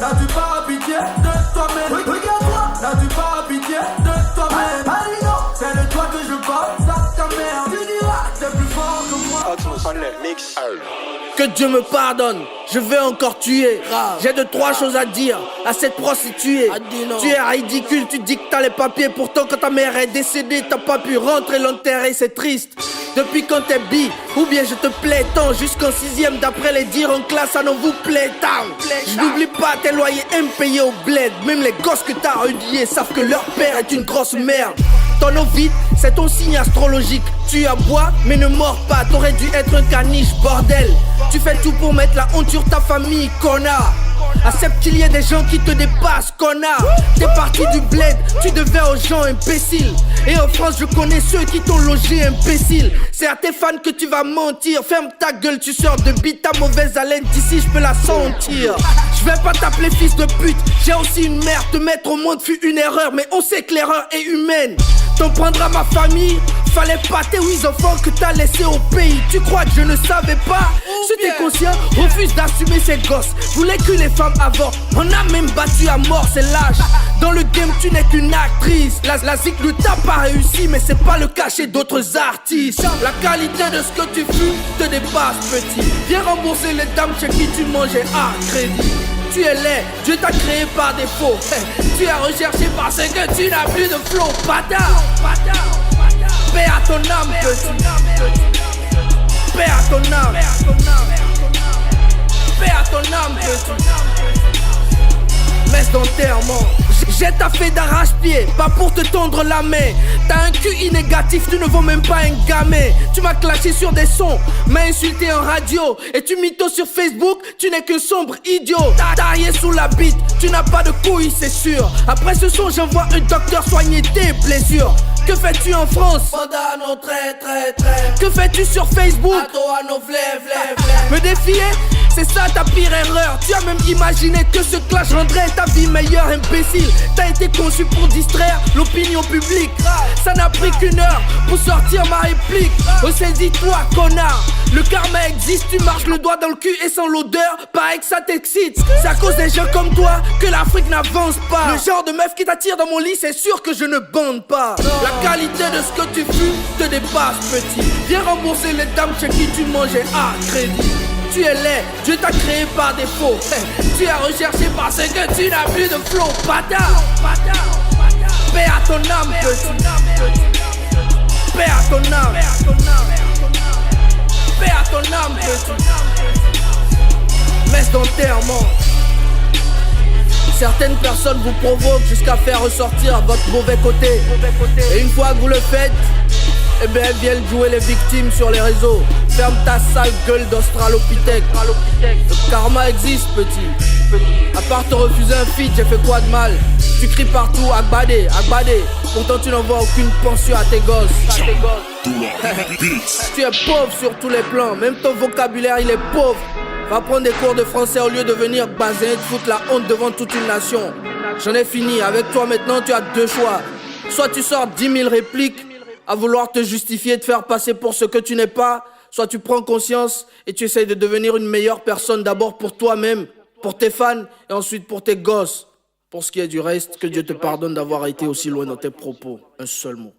n'as-tu pas pitié de toi-même? Regarde-toi, n'as-tu pas pitié de toi-même? Allez non, c'est de toi que je parle, ça ta mère. Tu diras, t'es plus fort que moi. Que Dieu me pardonne, je vais encore tuer. J'ai 2-3 choses à dire à cette prostituée. Tu es ridicule, tu dis que t'as les papiers. Pourtant quand ta mère est décédée, t'as pas pu rentrer l'enterrer, c'est triste. Depuis quand t'es bi, ou bien je te plais tant. Jusqu'en 6ème, d'après les dires en classe, ça n'en vous plaît tant. Je n'oublie pas tes loyers impayés au bled. Même les gosses que t'as reniés savent que leur père est une grosse merde. Ton eau vide, c'est ton signe astrologique. Tu aboies, mais ne mords pas. T'aurais dû être un caniche, bordel. Tu fais tout pour mettre la honte sur ta famille, connard. Accepte qu'il y ait des gens qui te dépassent, connard. T'es parti du bled, tu devais aux gens imbéciles. Et en France, je connais ceux qui t'ont logé, imbécile. C'est à tes fans que tu vas mentir. Ferme ta gueule, tu sors de bite, ta mauvaise haleine d'ici, je peux la sentir. Je vais pas t'appeler fils de pute, j'ai aussi une mère. Te mettre au monde fut une erreur, mais on sait que l'erreur est humaine. T'en prendras ma famille, fallait pas tes 8 enfants que t'as laissés au pays. Tu crois que je ne savais pas? Si t'es conscient, refuse d'assumer ces gosses. Voulais que les femmes avortent, on a même battu à mort, c'est lâche. Dans le game tu n'es qu'une actrice. La zik ne t'a pas réussi, mais c'est pas le cas chez d'autres artistes. La qualité de ce que tu fumes te dépasse, petit. Viens rembourser les dames chez qui tu mangeais à crédit. Tu es laid, Dieu t'a créé par défaut. Tu es recherché parce que tu n'as plus de flow, bâtard. Paix à ton âme, petit. Paix à ton âme. Paix à ton âme, petit. Messe d'enterrement. J'ai taffé d'arrache-pied, pas pour te tendre la main. T'as un QI négatif, tu ne vaux même pas un gamin. Tu m'as clashé sur des sons, m'as insulté en radio. Et tu mythos sur Facebook, tu n'es qu'un sombre idiot. T'as taillé sous la bite, tu n'as pas de couilles, c'est sûr. Après ce son, j'envoie un docteur soigner tes blessures. Que fais-tu en France? Condamnons très. Que fais-tu sur Facebook? À toi nos vlé. Me défier? C'est ça ta pire erreur. Tu as même imaginé que ce clash rendrait ta vie meilleure, imbécile. T'as été conçu pour distraire l'opinion publique. Ça n'a pris qu'une heure pour sortir ma réplique. Oh, saisis-toi, connard. Le karma existe, tu marches le doigt dans le cul et sans l'odeur, pareil que ça t'excite. C'est à cause des gens comme toi que l'Afrique n'avance pas. Le genre de meuf qui t'attire dans mon lit, c'est sûr que je ne bande pas. La qualité de ce que tu fumes te dépasse, petit. Viens rembourser les dames chez qui tu mangeais à crédit. Tu es laid, Dieu t'a créé par défaut. Tu es recherché parce que tu n'as plus de flow, bâtard. Paix à ton âme, petit. Paix à ton âme. Paix à ton âme, petit. Messe d'enterrement. Certaines personnes vous provoquent jusqu'à faire ressortir votre mauvais côté. Et une fois que vous le faites, eh bien elles viennent jouer les victimes sur les réseaux. Ferme ta sale gueule d'australopithèque. Le karma existe, petit. À part te refuser un feat, j'ai fait quoi de mal? Tu cries partout, Agbadé. Pourtant tu n'envoies aucune pension à tes gosses. Tu es pauvre sur tous les plans, même ton vocabulaire il est pauvre. Va prendre des cours de français au lieu de venir baser et te foutre la honte devant toute une nation. J'en ai fini, avec toi maintenant tu as 2 choix. Soit tu sors 10 000 répliques à vouloir te justifier, te faire passer pour ce que tu n'es pas. Soit tu prends conscience et tu essayes de devenir une meilleure personne, d'abord pour toi-même, pour tes fans et ensuite pour tes gosses. Pour ce qui est du reste, que Dieu te pardonne d'avoir été aussi loin dans tes propos. Un seul mot.